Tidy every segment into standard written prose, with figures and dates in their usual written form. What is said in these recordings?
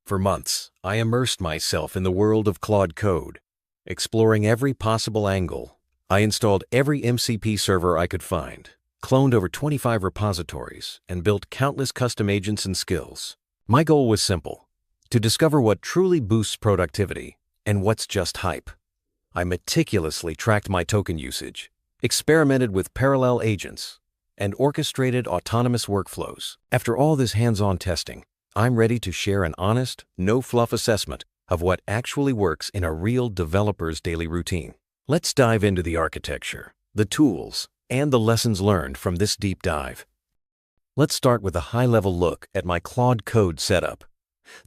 For months, I immersed myself in the world of Claude Code, exploring every possible angle. I installed every MCP server I could find, cloned over 25 repositories, and built countless custom agents and skills. My goal was simple: to discover what truly boosts productivity and what's just hype. I meticulously tracked my token usage, experimented with parallel agents, and orchestrated autonomous workflows. After all this hands-on testing, I'm ready to share an honest, no-fluff assessment of what actually works in a real developer's daily routine. Let's dive into the architecture, the tools, and the lessons learned from this deep dive. Let's start with a high-level look at my Claude Code setup.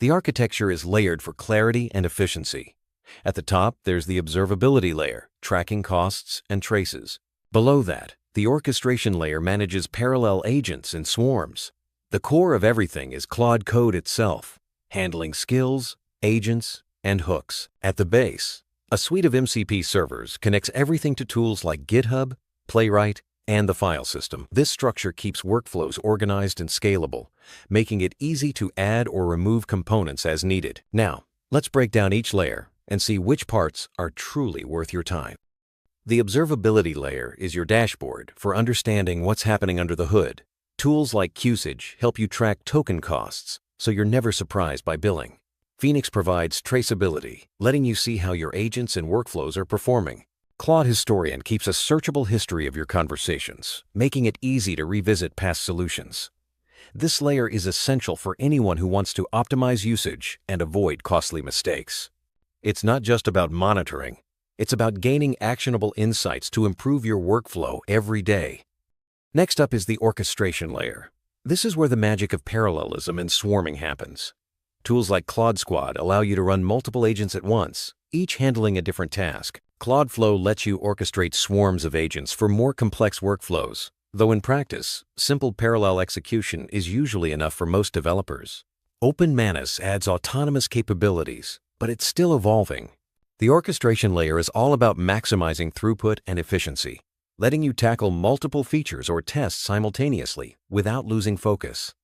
The architecture is layered for clarity and efficiency. At the top, there's the observability layer, tracking costs and traces. Below that, the orchestration layer manages parallel agents and swarms. The core of everything is Claude Code itself, handling skills, agents, and hooks. At the base, a suite of MCP servers connects everything to tools like GitHub, Playwright, and the file system. This structure keeps workflows organized and scalable, making it easy to add or remove components as needed. Now, let's break down each layer and see which parts are truly worth your time. The observability layer is your dashboard for understanding what's happening under the hood. Tools like ccusage help you track token costs, so you're never surprised by billing. Phoenix provides traceability, letting you see how your agents and workflows are performing. Claude-historian keeps a searchable history of your conversations, making it easy to revisit past solutions. This layer is essential for anyone who wants to optimize usage and avoid costly mistakes. It's not just about monitoring, it's about gaining actionable insights to improve your workflow every day. Next up is the orchestration layer. This is where the magic of parallelism and swarming happens. Tools like Claude Squad allow you to run multiple agents at once, each handling a different task. Claudeflow lets you orchestrate swarms of agents for more complex workflows, though in practice, simple parallel execution is usually enough for most developers. OpenManus adds autonomous capabilities, but it's still evolving. The orchestration layer is all about maximizing throughput and efficiency, letting you tackle multiple features or tests simultaneously without losing focus.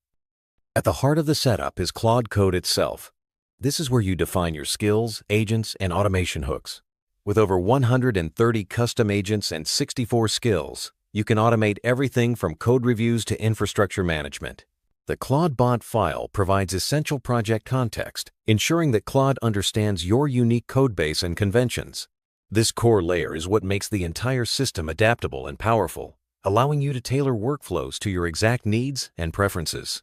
At the heart of the setup is Claude Code itself. This is where you define your skills, agents, and automation hooks. With over 130 custom agents and 64 skills, you can automate everything from code reviews to infrastructure management. The CLAUDE.bot file provides essential project context, ensuring that Claude understands your unique codebase and conventions. This core layer is what makes the entire system adaptable and powerful, allowing you to tailor workflows to your exact needs and preferences.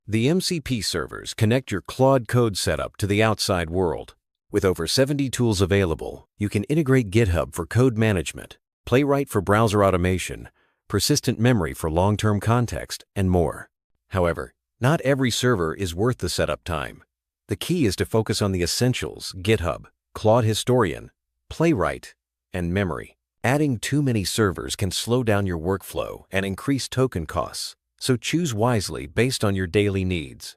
The MCP servers connect your Claude Code setup to the outside world. With over 70 tools available, you can integrate GitHub for code management, Playwright for browser automation, persistent memory for long-term context, and more. However, not every server is worth the setup time. The key is to focus on the essentials: GitHub, claude-historian, Playwright, and memory. Adding too many servers can slow down your workflow and increase token costs, so choose wisely based on your daily needs.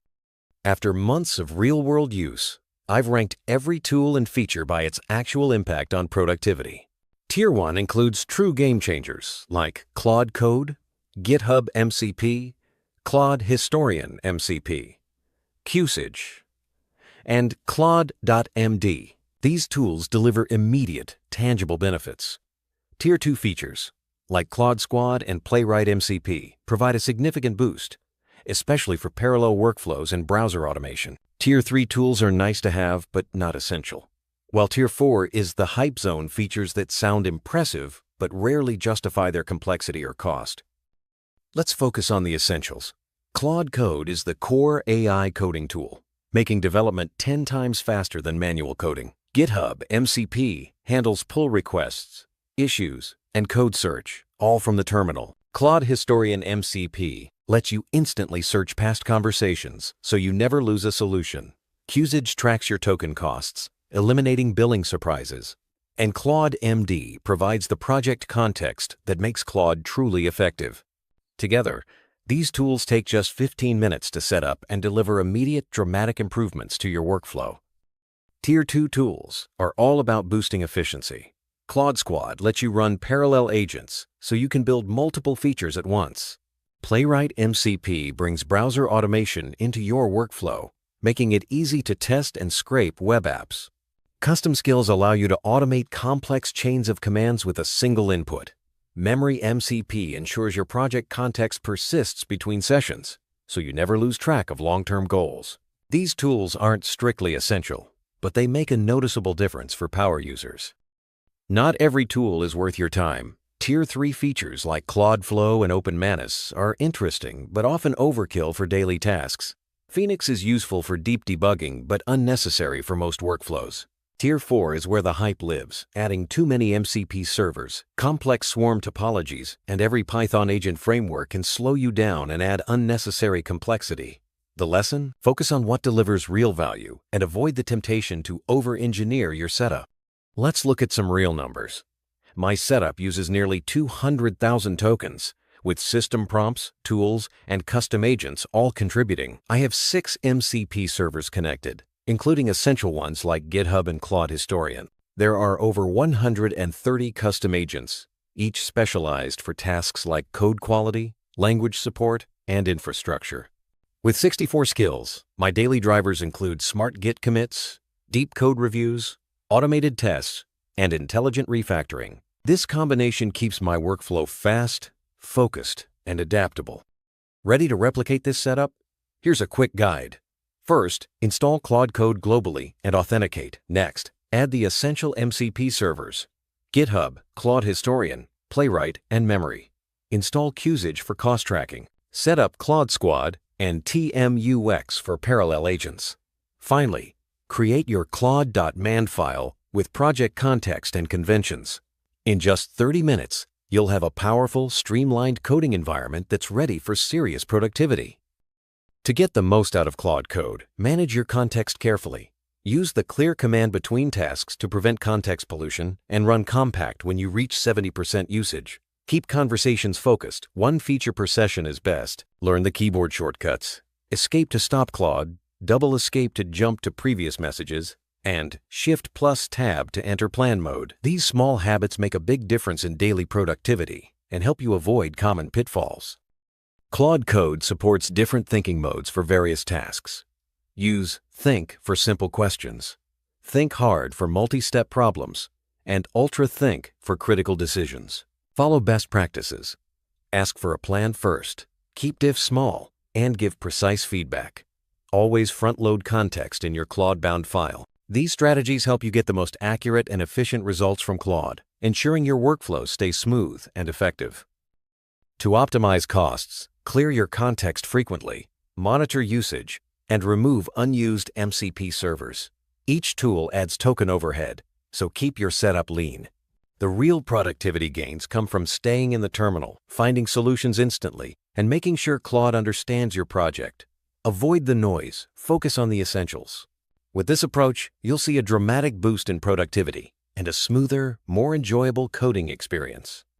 After months of real-world use, I've ranked every tool and feature by its actual impact on productivity. Tier 1 includes true game changers like Claude Code, GitHub MCP, claude-historian MCP, ccusage, and claude.md. These tools deliver immediate, tangible benefits. Tier 2 features, like Claude Squad and Playwright MCP, provide a significant boost, especially for parallel workflows and browser automation. Tier 3 tools are nice to have, but not essential. While Tier 4 is the hype zone features that sound impressive, but rarely justify their complexity or cost. Let's focus on the essentials. Claude Code is the core AI coding tool, making development 10 times faster than manual coding. GitHub MCP handles pull requests, issues, and code search, all from the terminal. claude-historian MCP lets you instantly search past conversations, so you never lose a solution. Ccusage tracks your token costs, eliminating billing surprises. And claude.md provides the project context that makes Claude truly effective. Together, these tools take just 15 minutes to set up and deliver immediate, dramatic improvements to your workflow. Tier 2 tools are all about boosting efficiency. Claude Squad lets you run parallel agents so you can build multiple features at once. Playwright MCP brings browser automation into your workflow, making it easy to test and scrape web apps. Custom skills allow you to automate complex chains of commands with a single input. Memory MCP ensures your project context persists between sessions, so you never lose track of long-term goals. These tools aren't strictly essential, but they make a noticeable difference for power users. Not every tool is worth your time. Tier 3 features like Claude Flow and OpenManus are interesting but often overkill for daily tasks. Phoenix is useful for deep debugging but unnecessary for most workflows. Tier 4 is where the hype lives, adding too many MCP servers, complex swarm topologies, and every Python agent framework can slow you down and add unnecessary complexity. The lesson? Focus on what delivers real value and avoid the temptation to over-engineer your setup. Let's look at some real numbers. My setup uses nearly 200,000 tokens. With system prompts, tools, and custom agents all contributing, I have 6 MCP servers connected, including essential ones like GitHub and CLAUDE-historian. There are over 130 custom agents, each specialized for tasks like code quality, language support, and infrastructure. With 64 skills, my daily drivers include smart Git commits, deep code reviews, automated tests, and intelligent refactoring. This combination keeps my workflow fast, focused, and adaptable. Ready to replicate this setup? Here's a quick guide. First, install Claude Code globally and authenticate. Next, add the essential MCP servers: GitHub, CLAUDE-historian, Playwright, and memory. Install ccusage for cost tracking. Set up Claude Squad and TMUX for parallel agents. Finally, create your claude.md file with project context and conventions. In just 30 minutes, you'll have a powerful, streamlined coding environment that's ready for serious productivity. To get the most out of Claude Code, manage your context carefully. Use the clear command between tasks to prevent context pollution and run compact when you reach 70% usage. Keep conversations focused. 1 feature per session is best. Learn the keyboard shortcuts. Escape to stop Claude, double escape to jump to previous messages, and Shift+Tab to enter plan mode. These small habits make a big difference in daily productivity and help you avoid common pitfalls. Claude Code supports different thinking modes for various tasks. Use Think for simple questions, Think Hard for multi-step problems, and Ultra Think for critical decisions. Follow best practices. Ask for a plan first, keep diffs small, and give precise feedback. Always front-load context in your Claude-bound file. These strategies help you get the most accurate and efficient results from Claude, ensuring your workflow stays smooth and effective. To optimize costs, clear your context frequently, monitor usage, and remove unused MCP servers. Each tool adds token overhead, so keep your setup lean. The real productivity gains come from staying in the terminal, finding solutions instantly, and making sure Claude understands your project. Avoid the noise, focus on the essentials. With this approach, you'll see a dramatic boost in productivity and a smoother, more enjoyable coding experience.